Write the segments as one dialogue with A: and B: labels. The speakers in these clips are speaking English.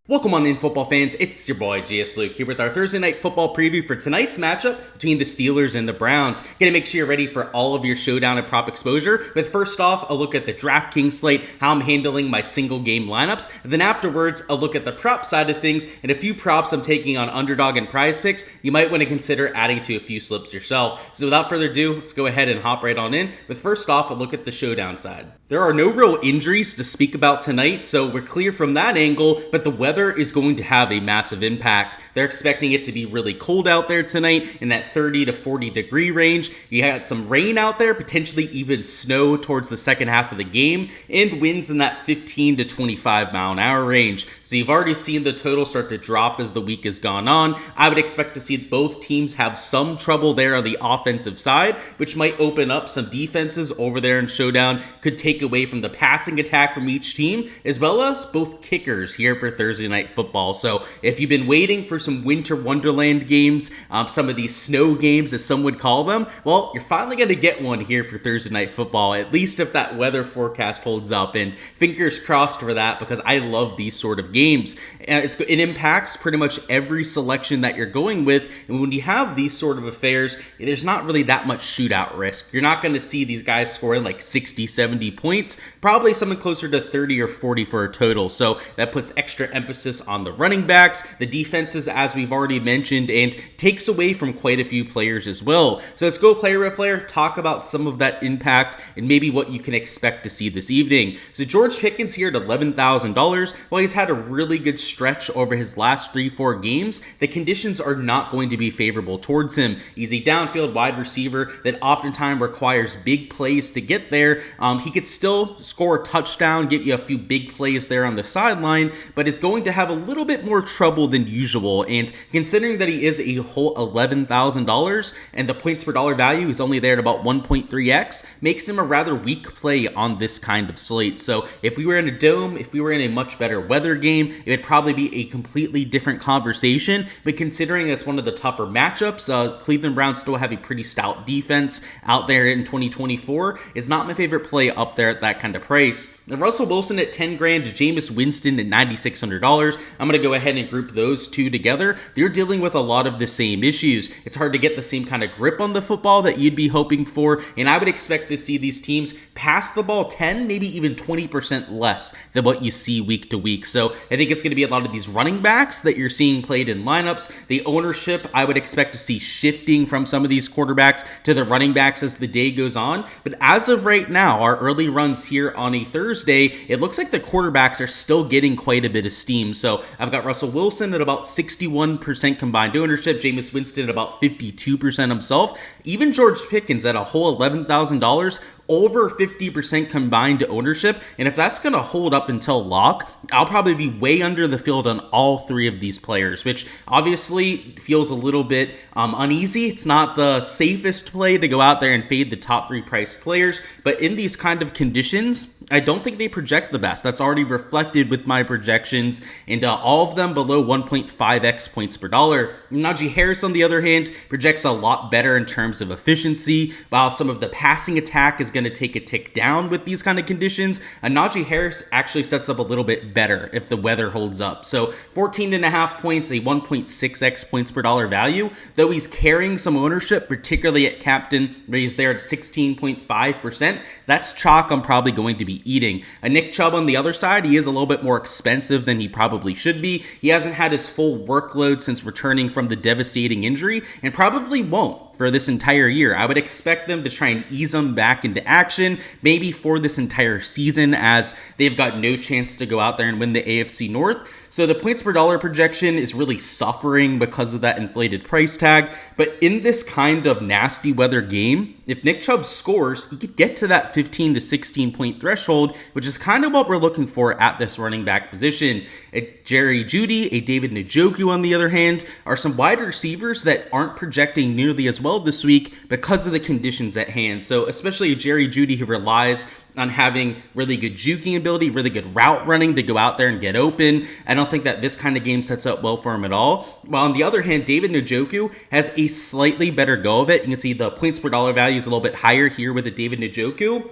A: Welcome on in, football fans. It's your boy Gsluke here with our Thursday night football preview for tonight's matchup between the Steelers and the Browns. Gonna make sure you're ready for all of your showdown and prop exposure. With first off, a look at the DraftKings slate, how I'm handling my single game lineups. And then afterwards, a look at the prop side of things and a few props I'm taking on Underdog and Prize Picks. You might want to consider adding to a few slips yourself. So without further ado, let's go ahead and hop right on in. With first off, a look at the showdown side. There are no real injuries to speak about tonight, so we're clear from that angle, but the weather is going to have a massive impact. They're expecting it to be really cold out there tonight in that 30 to 40 degree range. You had some rain out there, potentially even snow towards the second half of the game, and winds in that 15 to 25 mile an hour range. So you've already seen the total start to drop as the week has gone on. I would expect to see both teams have some trouble there on the offensive side, which might open up some defenses over there in Showdown, could take away from the passing attack from each team, as well as both kickers here for Thursday night football. So if you've been waiting for some winter wonderland games, some of these snow games as some would call them, well, you're finally going to get one here for Thursday night football, at least if that weather forecast holds up, and fingers crossed for that, because I love these sort of games. It impacts pretty much every selection that you're going with, and when you have these sort of affairs, there's not really that much shootout risk. You're not going to see these guys scoring like 60, 70 points, probably something closer to 30 or 40 for a total. So that puts extra emphasis on the running backs, the defenses, as we've already mentioned, and takes away from quite a few players as well. So let's go player by player, talk about some of that impact and maybe what you can expect to see this evening. So George Pickens here at $11,000. While he's had a really good stretch over his last 3-4 games, the conditions are not going to be favorable towards him. He's a downfield wide receiver that oftentimes requires big plays to get there. He could still score a touchdown, get you a few big plays there on the sideline, but is going to have a little bit more trouble than usual. And considering that he is a whole $11,000 and the points per dollar value is only there at about 1.3x, makes him a rather weak play on this kind of slate. So if we were in a dome, if we were in a much better weather game, it would probably be a completely different conversation. But considering it's one of the tougher matchups, Cleveland Browns still have a pretty stout defense out there in 2024. It's not my favorite play up there at that kind of price. And Russell Wilson at 10 grand, Jameis Winston at $9,600. I'm going to go ahead and group those two together. They're dealing with a lot of the same issues. It's hard to get the same kind of grip on the football that you'd be hoping for, and I would expect to see these teams pass the ball 10, maybe even 20% less than what you see week to week. So I think it's going to be a lot of these running backs that you're seeing played in lineups. The ownership, I would expect to see shifting from some of these quarterbacks to the running backs as the day goes on. But as of right now, our early runs here on a Thursday, it looks like the quarterbacks are still getting quite a bit of steam. So I've got Russell Wilson at about 61% combined ownership, Jameis Winston at about 52% himself, even George Pickens at a whole $11,000, over 50% combined ownership. And if that's going to hold up until lock, I'll probably be way under the field on all three of these players, which obviously feels a little bit uneasy. It's not the safest play to go out there and fade the top three priced players, but in these kind of conditions, I don't think they project the best. That's already reflected with my projections, and all of them below 1.5x points per dollar. Najee Harris, on the other hand, projects a lot better in terms of efficiency, while some of the passing attack is going to take a tick down with these kind of conditions. Najee Harris actually sets up a little bit better if the weather holds up. So 14.5 points, a 1.6x points per dollar value, though he's carrying some ownership, particularly at captain, where he's there at 16.5%. That's chalk I'm probably going to be eating. Nick Chubb on the other side, he is a little bit more expensive than he probably should be. He hasn't had his full workload since returning from the devastating injury, and probably won't for this entire year. I would expect them to try and ease them back into action, maybe for this entire season, as they've got no chance to go out there and win the AFC North. So the points per dollar projection is really suffering because of that inflated price tag. But in this kind of nasty weather game, if Nick Chubb scores, he could get to that 15 to 16 point threshold, which is kind of what we're looking for at this running back position. A Jerry Jeudy, a David Njoku, on the other hand, are some wide receivers that aren't projecting nearly as well this week because of the conditions at hand. So especially a Jerry Jeudy who relies on having really good juking ability, really good route running to go out there and get open. I don't think that this kind of game sets up well for him at all. While on the other hand, David Njoku has a slightly better go of it. You can see the points per dollar value is a little bit higher here with a David Njoku.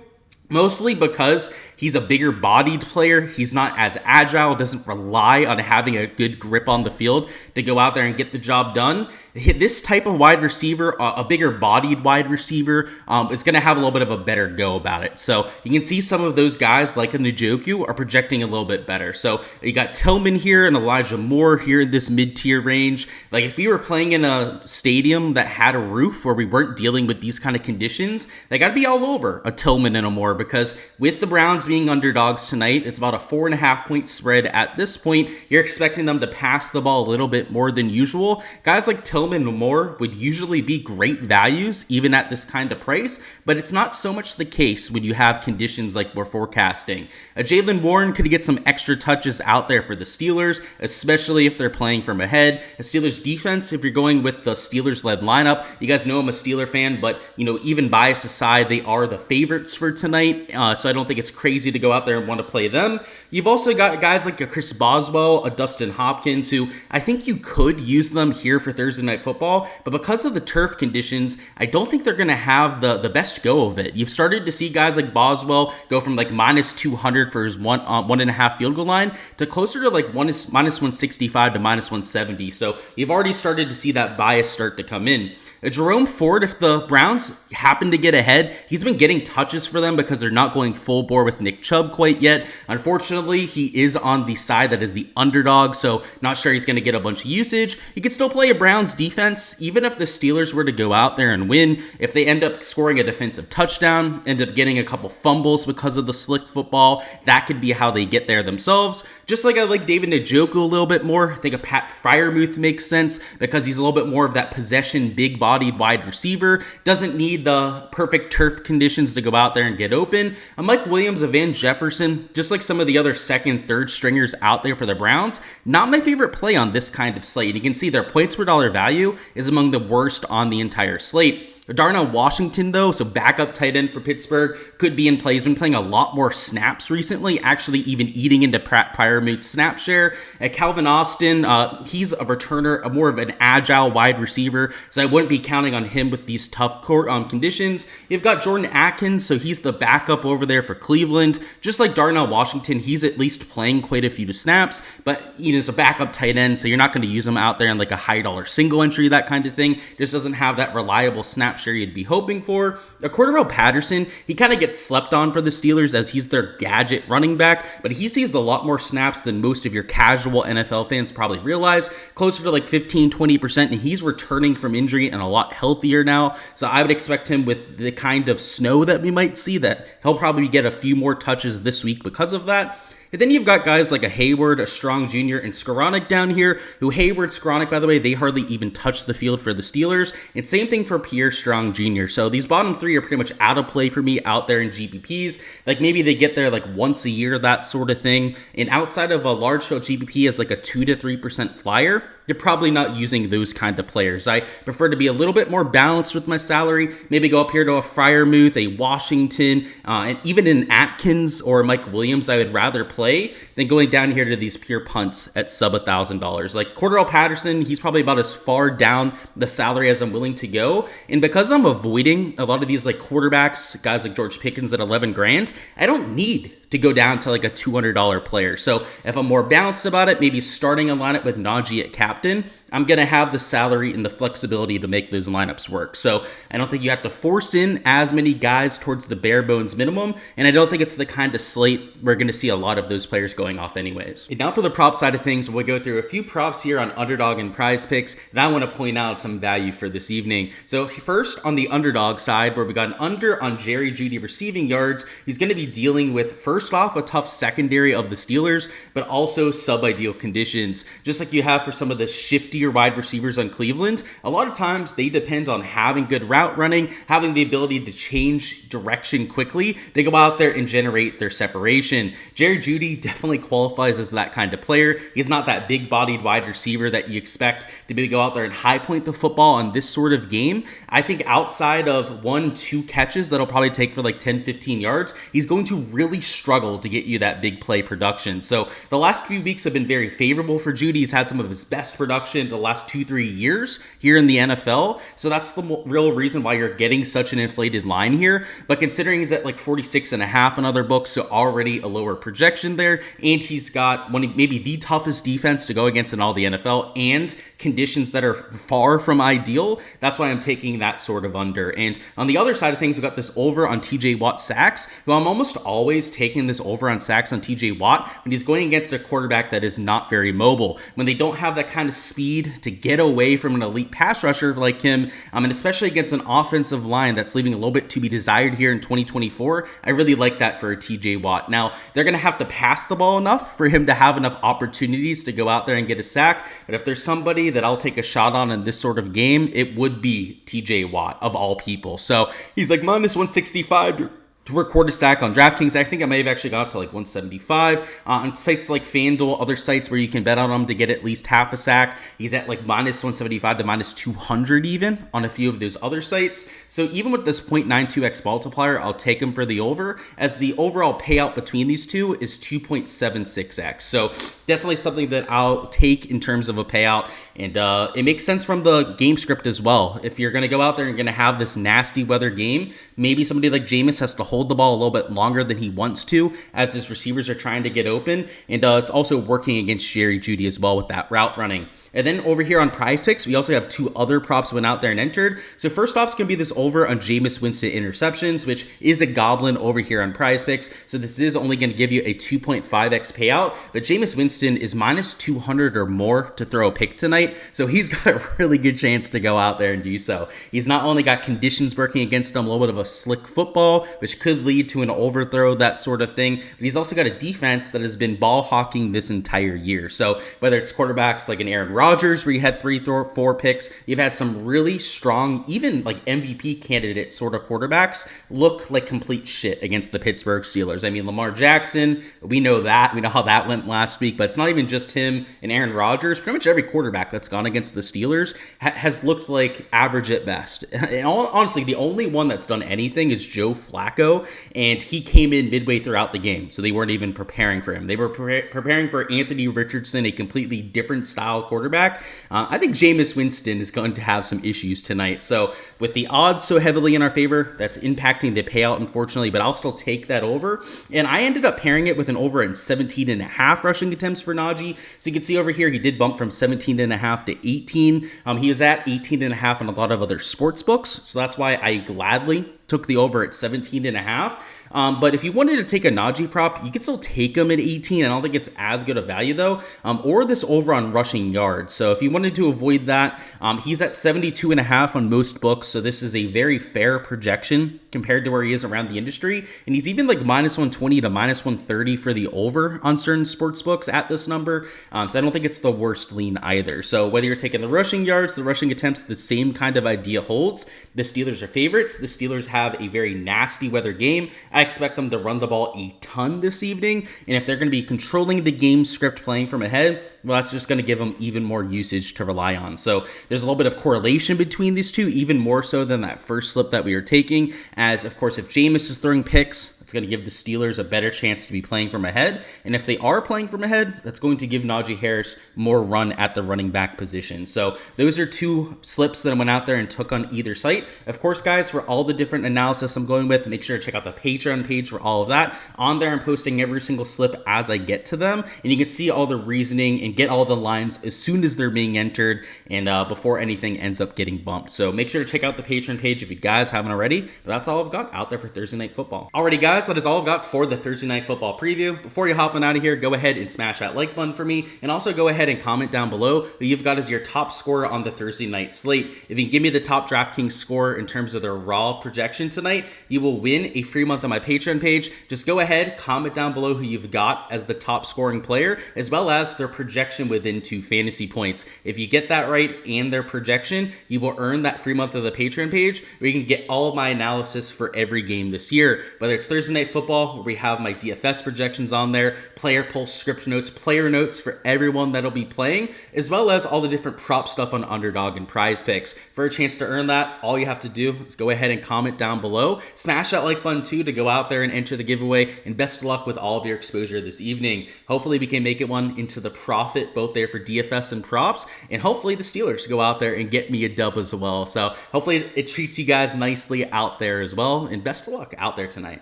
A: Mostly because he's a bigger bodied player. He's not as agile, doesn't rely on having a good grip on the field to go out there and get the job done. This type of wide receiver, a bigger bodied wide receiver, is going to have a little bit of a better go about it. So you can see some of those guys like a Njoku are projecting a little bit better. So you got Tillman here and Elijah Moore here in this mid-tier range. Like if we were playing in a stadium that had a roof where we weren't dealing with these kind of conditions, they got to be all over a Tillman and a Moore, because with the Browns being underdogs tonight, it's about a 4.5 point spread at this point. You're expecting them to pass the ball a little bit more than usual. Guys like Tillman and Moore would usually be great values even at this kind of price, but it's not so much the case when you have conditions like we're forecasting. Jaylen Warren could get some extra touches out there for the Steelers, especially if they're playing from ahead. The Steelers defense, if you're going with the Steelers-led lineup, you guys know I'm a Steeler fan, but even bias aside, they are the favorites for tonight. So I don't think it's crazy to go out there and want to play them. You've also got guys like a Chris Boswell, a Dustin Hopkins, who I think you could use them here for Thursday Night Football, but because of the turf conditions, I don't think they're going to have the best go of it. You've started to see guys like Boswell go from like minus 200 for his 1.5 field goal line to closer to like minus 165 to minus 170. So you've already started to see that bias start to come in. Jerome Ford, if the Browns happen to get ahead, he's been getting touches for them because they're not going full bore with Nick Chubb quite yet. Unfortunately, he is on the side that is the underdog, so not sure he's going to get a bunch of usage. You can still play a Browns defense, even if the Steelers were to go out there and win. If they end up scoring a defensive touchdown, end up getting a couple fumbles because of the slick football, that could be how they get there themselves. Just like I like David Njoku a little bit more, I think a Pat Freiermuth makes sense because he's a little bit more of that possession, big-bodied wide receiver. Doesn't need the perfect turf conditions to go out there and get open. A Mike Williams, a Van Jefferson, just like some of the other second, third stringers out there for the Browns, not my favorite play on this kind of slate. And you can see their points per dollar value is among the worst on the entire slate. Darnell Washington, though, so backup tight end for Pittsburgh, could be in play. He's been playing a lot more snaps recently, actually even eating into Freiermuth's snap share. Calvin Austin, he's a returner, more of an agile wide receiver, so I wouldn't be counting on him with these tough conditions. You've got Jordan Atkins, so he's the backup over there for Cleveland. Just like Darnell Washington, he's at least playing quite a few snaps, but he's a backup tight end, so you're not going to use him out there in like a high dollar single entry, that kind of thing. Just doesn't have that reliable snap share you'd be hoping for. Cordarrelle Patterson, he kind of gets slept on for the Steelers as he's their gadget running back, but he sees a lot more snaps than most of your casual NFL fans probably realize, closer to like 15-20%, and he's returning from injury and a lot healthier now. So I would expect him, with the kind of snow that we might see, that he'll probably get a few more touches this week because of that. And then you've got guys like a Hayward, a Strong Jr., and Skoranek down here, who Hayward, Skoranek, by the way, they hardly even touch the field for the Steelers. And same thing for Pierre Strong Jr. So these bottom three are pretty much out of play for me out there in GPPs. Like maybe they get there like once a year, that sort of thing. And outside of a large field GPP as like a 2 to 3% flyer, you're probably not using those kind of players. I prefer to be a little bit more balanced with my salary. Maybe go up here to a Freiermuth, a Washington, and even an Atkins or Mike Williams I would rather play than going down here to these pure punts at sub $1,000. Like Cordarrelle Patterson, he's probably about as far down the salary as I'm willing to go. And because I'm avoiding a lot of these like quarterbacks, guys like George Pickens at 11 grand, I don't need to go down to like a $200 player. So if I'm more balanced about it, maybe starting a lineup with Najee at captain, I'm going to have the salary and the flexibility to make those lineups work. So I don't think you have to force in as many guys towards the bare bones minimum. And I don't think it's the kind of slate we're going to see a lot of those players going off anyways. And now for the prop side of things, we'll go through a few props here on Underdog and Prize Picks that I want to point out some value for this evening. So first on the Underdog side, where we got an under on Jerry Jeudy receiving yards, he's going to be dealing with, first off, a tough secondary of the Steelers, but also sub-ideal conditions. Just like you have for some of the shiftier wide receivers on Cleveland, a lot of times they depend on having good route running, having the ability to change direction quickly to go out there and generate their separation. Jerry Jeudy definitely qualifies as that kind of player. He's not that big-bodied wide receiver that you expect to maybe go out there and high point the football on this sort of game. I think outside of 1-2 catches that'll probably take for like 10-15 yards, he's going to really struggle to get you that big play production. So the last few weeks have been very favorable for Jeudy. He's had some of his best production in the last 2-3 years here in the NFL. So that's the real reason why you're getting such an inflated line here. But considering he's at like 46.5 in other books, so already a lower projection there, and he's got maybe the toughest defense to go against in all the NFL and conditions that are far from ideal, that's why I'm taking that sort of under. And on the other side of things, we've got this over on TJ Watt sacks, who I'm almost always taking this over on sacks on TJ Watt when he's going against a quarterback that is not very mobile, when they don't have that kind of speed to get away from an elite pass rusher like him, and especially against an offensive line that's leaving a little bit to be desired here in 2024. I really like that for a TJ Watt. Now, they're going to have to pass the ball enough for him to have enough opportunities to go out there and get a sack, but if there's somebody that I'll take a shot on in this sort of game, it would be TJ Watt of all people. So he's like -165 to record a sack on DraftKings. I think I may have actually got up to like 175 on sites like FanDuel, other sites where you can bet on him to get at least half a sack. He's at like -175 to -200 even on a few of those other sites. So even with this 0.92x multiplier, I'll take him for the over, as the overall payout between these two is 2.76x. So definitely something that I'll take in terms of a payout. And it makes sense from the game script as well. If you're going to go out there and going to have this nasty weather game, maybe somebody like Jameis has to hold the ball a little bit longer than he wants to as his receivers are trying to get open. And it's also working against Jerry Jeudy as well with that route running. And then over here on Prize Picks, we also have two other props went out there and entered. So first off is going to be this over on Jameis Winston interceptions, which is a goblin over here on Prize Picks. So this is only going to give you a 2.5x payout, but Jameis Winston is -200 or more to throw a pick tonight. So he's got a really good chance to go out there and do so. He's not only got conditions working against him, a little bit of a slick football, which could lead to an overthrow, that sort of thing, but he's also got a defense that has been ball hawking this entire year. So whether it's quarterbacks like an Aaron Rodgers, where you had 3-4 picks, you've had some really strong, even like MVP candidate sort of quarterbacks look like complete shit against the Pittsburgh Steelers. I mean, Lamar Jackson, we know that. We know how that went last week, but it's not even just him and Aaron Rodgers. Pretty much every quarterback that's gone against the Steelers has looked like average at best. And honestly, the only one that's done anything is Joe Flacco, and he came in midway throughout the game, so they weren't even preparing for him. They were preparing for Anthony Richardson, a completely different style quarterback. I think Jameis Winston is going to have some issues tonight. So with the odds so heavily in our favor, that's impacting the payout, unfortunately, but I'll still take that over. And I ended up pairing it with an over in 17.5 rushing attempts for Najee. So you can see over here, he did bump from 17.5 to 18. He is at 18.5 on a lot of other sports books. So that's why I gladly took the over at 17.5. But if you wanted to take a Najee prop, you could still take him at 18. I don't think it's as good a value though. Or this over on rushing yards. So if you wanted to avoid that, he's at 72.5 on most books. So this is a very fair projection compared to where he is around the industry. And he's even like -120 to -130 for the over on certain sports books at this number. So I don't think it's the worst lean either. So whether you're taking the rushing yards, the rushing attempts, the same kind of idea holds. The Steelers are favorites. The Steelers have a very nasty weather game. I expect them to run the ball a ton this evening. And if they're going to be controlling the game script playing from ahead, well, that's just going to give them even more usage to rely on. So there's a little bit of correlation between these two, even more so than that first slip that we were taking. As, of course, if Jameis is throwing picks, it's going to give the Steelers a better chance to be playing from ahead. And if they are playing from ahead, that's going to give Najee Harris more run at the running back position. So those are two slips that I went out there and took on either site. Of course, guys, for all the different analysis I'm going with, make sure to check out the Patreon page for all of that. On there, I'm posting every single slip as I get to them. And you can see all the reasoning and get all the lines as soon as they're being entered and before anything ends up getting bumped. So make sure to check out the Patreon page if you guys haven't already. But that's all I've got out there for Thursday Night Football. Alrighty, guys. That is all I've got for the Thursday Night Football preview. Before you hopping out of here, go ahead and smash that like button for me, and also go ahead and comment down below who you've got as your top scorer on the Thursday night slate. If you can give me the top DraftKings score in terms of their raw projection tonight, you will win a free month on my Patreon page. Just go ahead, comment down below who you've got as the top scoring player, as well as their projection within 2 fantasy points. If you get that right and their projection, you will earn that free month of the Patreon page, where you can get all of my analysis for every game this year, whether it's Thursday Thursday Night Football, where we have my DFS projections on there, player pulse, script notes, player notes for everyone that'll be playing, as well as all the different prop stuff on Underdog and Prize Picks. For a chance to earn that, all you have to do is go ahead and comment down below. Smash that like button too to go out there and enter the giveaway, and best of luck with all of your exposure this evening. Hopefully we can make it one into the profit, both there for DFS and props, and hopefully the Steelers go out there and get me a dub as well. So hopefully it treats you guys nicely out there as well, and best of luck out there tonight.